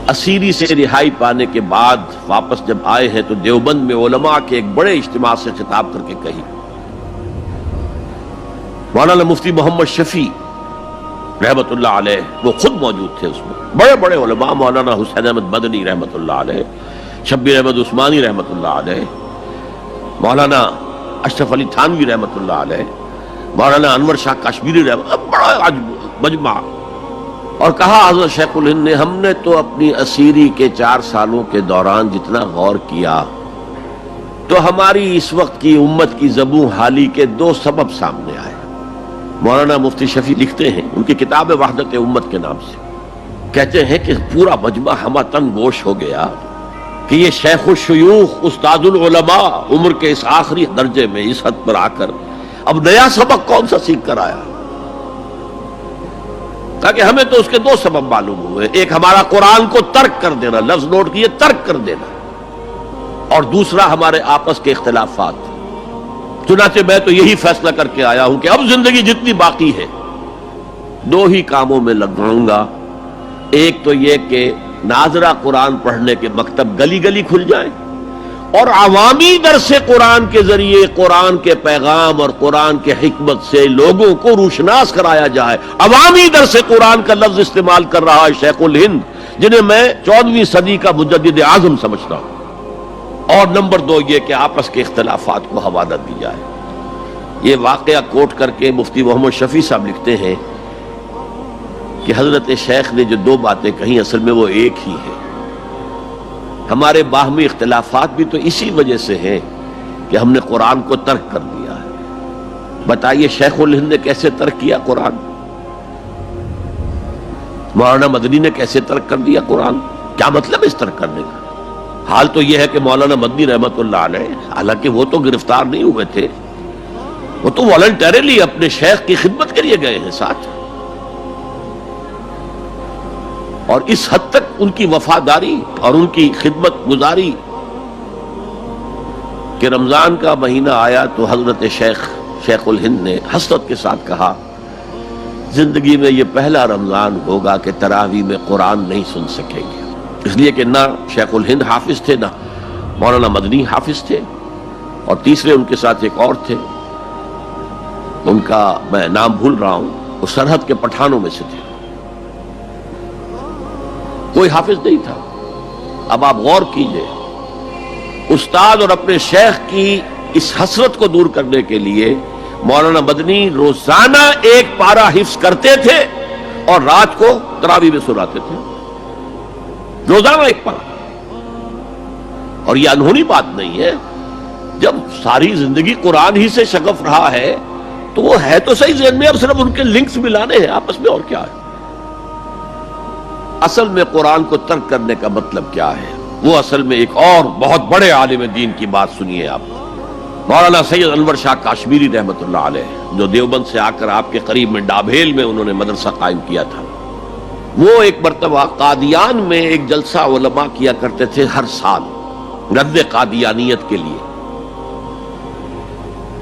اسیری سے رہائی پانے کے بعد واپس جب آئے ہیں تو دیوبند میں علماء کے ایک بڑے اجتماع سے خطاب کر کے کہی. مولانا مفتی محمد شفیع رحمت اللہ علیہ وہ خود موجود تھے اس میں. بڑے بڑے علماء مولانا حسین احمد مدنی رحمت اللہ علیہ، شبیر احمد عثمانی رحمت اللہ علیہ، مولانا اشرف علی تھانوی رحمت اللہ علیہ، مولانا انور شاہ کشمیری رحمت، بڑا مجمع. اور کہا حضرت شیخ الہند نے ہم نے تو اپنی اسیری کے 4 سالوں کے دوران جتنا غور کیا تو ہماری اس وقت کی امت کی زبوں حالی کے 2 سبب سامنے آئے. مولانا مفتی شفیع لکھتے ہیں ان کی کتاب وحدت امت کے نام سے، کہتے ہیں کہ پورا مجمع ہمہ تن گوش ہو گیا کہ یہ شیخ الشیوخ استاد العلماء عمر کے اس آخری درجے میں اس حد پر آ کر اب نیا سبق کون سا سیکھ کر آیا. تاکہ ہمیں تو اس کے 2 سبب معلوم ہوئے، ایک ہمارا قرآن کو ترک کر دینا، لفظ نوٹ کیے ترک کر دینا، اور دوسرا ہمارے آپس کے اختلافات. چنانچہ میں تو یہی فیصلہ کر کے آیا ہوں کہ اب زندگی جتنی باقی ہے 2 ہی کاموں میں لگاؤں گا. ایک تو یہ کہ ناظرہ قرآن پڑھنے کے مکتب گلی گلی کھل جائیں اور عوامی درس قرآن کے ذریعے قرآن کے پیغام اور قرآن کے حکمت سے لوگوں کو روشناس کرایا جائے. عوامی درس قرآن کا لفظ استعمال کر رہا ہے شیخ الہند، جنہیں میں 14ویں صدی کا مجدد اعظم سمجھتا ہوں. اور نمبر 2 یہ کہ آپس کے اختلافات کو حوالت دی جائے. یہ واقعہ کوٹ کر کے مفتی محمد شفیع صاحب لکھتے ہیں کہ حضرت شیخ نے جو 2 باتیں کہیں اصل میں وہ ایک ہی ہے. ہمارے باہمی اختلافات بھی تو اسی وجہ سے ہیں کہ ہم نے قرآن کو ترک کر دیا ہے. بتائیے شیخ الہند نے کیسے ترک کیا قرآن؟ مولانا مدنی نے کیسے ترک کر دیا قرآن؟ کیا مطلب اس ترک کرنے کا؟ حال تو یہ ہے کہ مولانا مدنی رحمت اللہ علیہ، حالانکہ وہ تو گرفتار نہیں ہوئے تھے، وہ تو والنٹریلی اپنے شیخ کی خدمت کے لیے گئے ہیں ساتھ، اور اس حد تک ان کی وفاداری اور ان کی خدمت گزاری کہ رمضان کا مہینہ آیا تو حضرت شیخ الہند نے حسرت کے ساتھ کہا زندگی میں یہ پہلا رمضان ہوگا کہ تراویح میں قرآن نہیں سن سکیں گے. اس لیے کہ نہ شیخ الہند حافظ تھے، نہ مولانا مدنی حافظ تھے، اور تیسرے ان کے ساتھ ایک اور تھے، ان کا میں نام بھول رہا ہوں، وہ سرحد کے پٹھانوں میں سے تھے. کوئی حافظ نہیں تھا. اب آپ غور کیجئے، استاد اور اپنے شیخ کی اس حسرت کو دور کرنے کے لیے مولانا مدنی روزانہ 1 پارہ حفظ کرتے تھے اور رات کو تراویح میں سناتے تھے. روزانہ 1 پارہ. اور یہ انہونی بات نہیں ہے. جب ساری زندگی قرآن ہی سے شغف رہا ہے تو وہ ہے تو صحیح ذہن میں، اب صرف ان کے لنکس ملانے ہیں آپس میں، اور کیا ہے. اصل میں قرآن کو ترک کرنے کا مطلب کیا ہے؟ وہ اصل میں ایک اور بہت بڑے عالم دین کی بات سنیے آپ. مولانا سید انور شاہ کشمیری رحمت اللہ علیہ، جو دیوبند سے آ کر آپ کے قریب میں ڈابھیل میں انہوں نے مدرسہ قائم کیا تھا. وہ ایک مرتبہ قادیان میں ایک جلسہ علماء کیا کرتے تھے ہر سال رد قادیانیت کے لیے.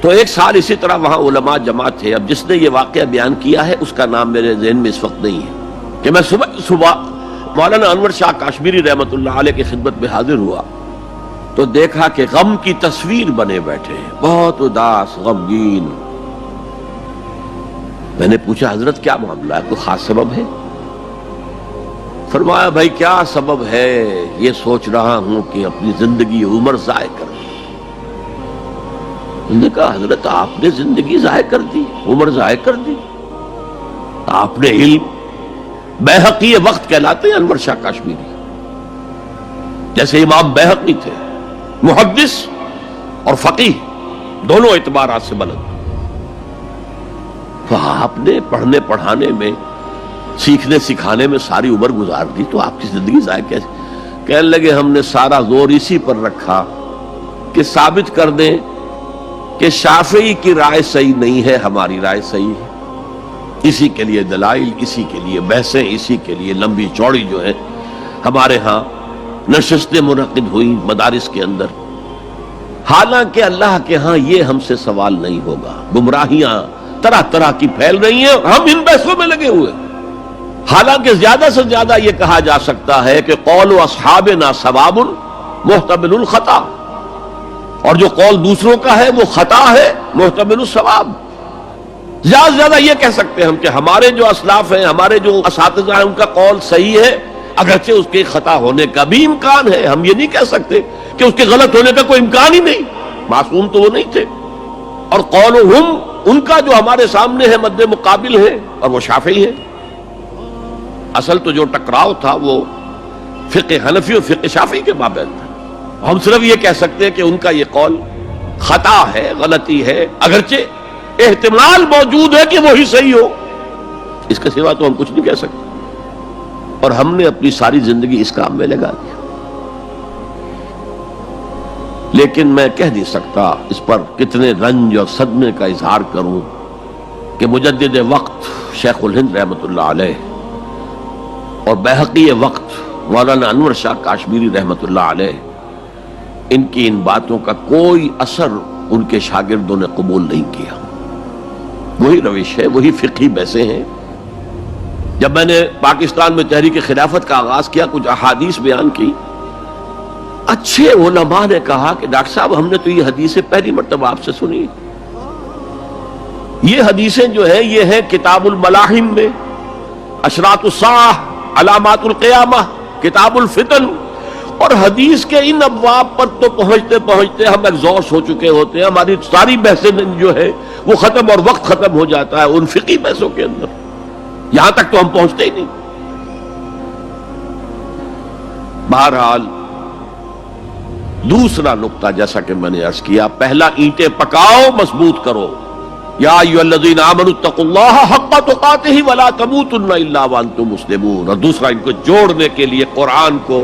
تو ایک سال اسی طرح وہاں علماء جمع تھے. اب جس نے یہ واقعہ بیان کیا ہے اس کا نام میرے ذہن میں اس وقت نہیں ہے، کہ میں صبح مولانا انور شاہ کشمیری رحمت اللہ علیہ کی خدمت میں حاضر ہوا تو دیکھا کہ غم کی تصویر بنے بیٹھے ہیں، بہت اداس، غمگین. میں نے پوچھا حضرت کیا معاملہ ہے، کوئی خاص سبب ہے؟ فرمایا بھائی کیا سبب ہے، یہ سوچ رہا ہوں کہ اپنی زندگی عمر ضائع کر دی. میں نے کہا حضرت آپ نے زندگی ضائع کر دی، عمر ضائع کر دی؟ آپ نے علم، بیہقی وقت کہلاتے ہیں انور شاہ کشمیری، جیسے امام بیہقی تھے، محدث اور فقیہ دونوں اعتبارات سے بلند. تو آپ نے پڑھنے پڑھانے میں، سیکھنے سکھانے میں ساری عمر گزار دی، تو آپ کی زندگی ضائع کیسے؟ کہنے لگے ہم نے سارا زور اسی پر رکھا کہ ثابت کر دیں کہ شافعی کی رائے صحیح نہیں ہے، ہماری رائے صحیح ہے. اسی کے لیے دلائل، اسی کے لیے بحثیں، اسی کے لیے لمبی چوڑی جو ہے ہمارے ہاں نشستیں منعقد ہوئی مدارس کے اندر. حالانکہ اللہ کے ہاں یہ ہم سے سوال نہیں ہوگا. گمراہیاں طرح طرح کی پھیل رہی ہیں اور ہم ان بحثوں میں لگے ہوئے. حالانکہ زیادہ سے زیادہ یہ کہا جا سکتا ہے کہ قول اصحابنا ثواب محتمل الخطا، اور جو قول دوسروں کا ہے وہ خطا ہے محتمل الثواب۔ زیادہ سے زیادہ یہ کہہ سکتے ہیں ہم کہ ہمارے جو اسلاف ہیں، ہمارے جو اساتذہ ہیں، ان کا قول صحیح ہے، اگرچہ اس کے خطا ہونے کا بھی امکان ہے۔ ہم یہ نہیں کہہ سکتے کہ اس کے غلط ہونے کا کوئی امکان ہی نہیں، معصوم تو وہ نہیں تھے۔ اور قولہم، ان کا جو ہمارے سامنے ہے مد مقابل ہے، اور وہ شافعی ہے۔ اصل تو جو ٹکراؤ تھا وہ فقہ حنفی اور فقہ شافعی کے مابین تھا۔ ہم صرف یہ کہہ سکتے ہیں کہ ان کا یہ قول خطا ہے، غلطی ہے، اگرچہ احتمال موجود ہے کہ وہی صحیح ہو، اس کے سوا تو ہم کچھ نہیں کہہ سکتے۔ اور ہم نے اپنی ساری زندگی اس کام میں لگا دیا۔ لیکن میں کہہ نہیں سکتا اس پر کتنے رنج اور صدمے کا اظہار کروں کہ مجدد وقت شیخ الہند رحمۃ اللہ علیہ اور بیہقی وقت مولانا انور شاہ کاشمیری رحمۃ اللہ علیہ، ان کی ان باتوں کا کوئی اثر ان کے شاگردوں نے قبول نہیں کیا۔ وہی روش ہے، وہی فقہی بحثیں ہیں۔ جب میں نے پاکستان میں تحریک خلافت کا آغاز کیا، کچھ احادیث بیان کی، اچھے علماء نے کہا کہ ڈاکٹر صاحب ہم نے تو یہ حدیثیں پہلی مرتبہ آپ سے سنی۔ یہ حدیثیں جو ہیں یہ ہیں کتاب الملاحم میں، اشراط الساعہ، علامات القیامہ، کتاب الفتن، اور حدیث کے ان ابواب پر تو پہنچتے پہنچتے ہم ایگزاسٹ ہو چکے ہوتے ہیں، ہماری ساری بحثیں جو ہے وہ ختم، اور وقت ختم ہو جاتا ہے ان فقہی بحثوں کے اندر، یہاں تک تو ہم پہنچتے ہی نہیں۔ بہرحال دوسرا نقطہ جیسا کہ میں نے عرض کیا، پہلا اینٹیں پکاؤ، مضبوط کرو۔ یا ایھا الذین آمنوا اتقوا اللہ حق تقاتہ ولا تموتن الا وانتم مسلمون، اور دوسرا ان کو جوڑنے کے لیے قرآن کو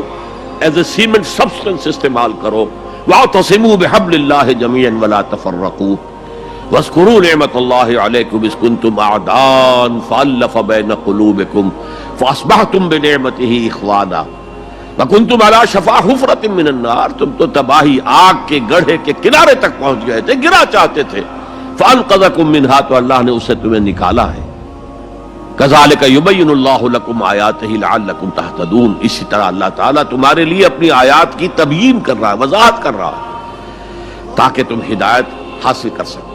ایز اے سیمنٹ سبسٹنس استعمال کرو۔ واعتصموا بحبل اللہ جميعا ولا تفرقوا واذکروا نعمت اللہ علیکم اذ کنتم اعداء فالف بین قلوبکم فاصبحتم بنعمتہ اخوانا وکنتم علی شفا حفرۃ من النار، تم تو تباہی آگ کے گڑھے کے کنارے تک پہنچ گئے تھے، گرا چاہتے تھے، فانقذکم منہا، تو اللہ نے اسے تمہیں نکالا ہے۔ کذالک یبین اللہ لکم آیاتہ لعلکم تہتدون، اسی طرح اللہ تعالیٰ تمہارے لیے اپنی آیات کی تبیین کر رہا ہے، وضاحت کر رہا ہے، تاکہ تم ہدایت حاصل کر سکو۔